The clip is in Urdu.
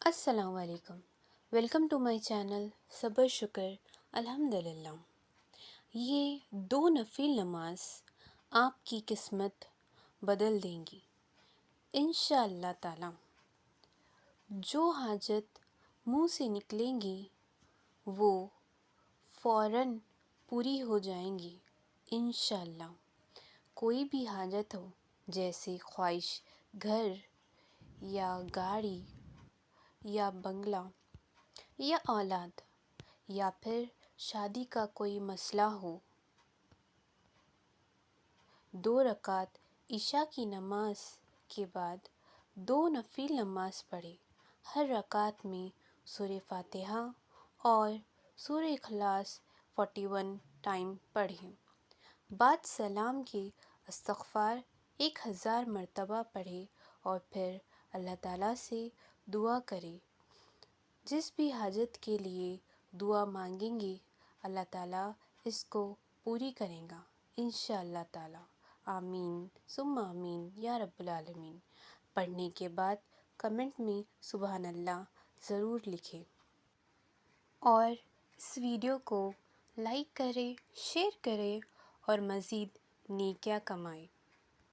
السلام علیکم، ویلکم ٹو مائی چینل صبر شکر الحمدللہ۔ یہ دو نفل نماز آپ کی قسمت بدل دیں گی انشاءاللہ تعالی۔ جو حاجت منہ سے نکلیں گی وہ فوراً پوری ہو جائیں گی انشاءاللہ۔ کوئی بھی حاجت ہو، جیسے خواہش، گھر یا گاڑی یا بنگلہ یا اولاد، یا پھر شادی کا کوئی مسئلہ ہو، 2 رکعت عشاء کی نماز کے بعد 2 نفل نماز پڑھیں۔ ہر رکعت میں سورہ فاتحہ اور سورہ اخلاص 41 ٹائم پڑھیں۔ بعد سلام کے استغفار 1000 مرتبہ پڑھیں اور پھر اللہ تعالیٰ سے دعا کریں۔ جس بھی حاجت کے لیے دعا مانگیں گے اللہ تعالیٰ اس کو پوری کرے گا انشاءاللہ تعالیٰ۔ آمین ثم آمین یا رب العالمین۔ پڑھنے کے بعد کمنٹ میں سبحان اللہ ضرور لکھیں، اور اس ویڈیو کو لائک کریں، شیئر کریں اور مزید نیکیاں کمائیں۔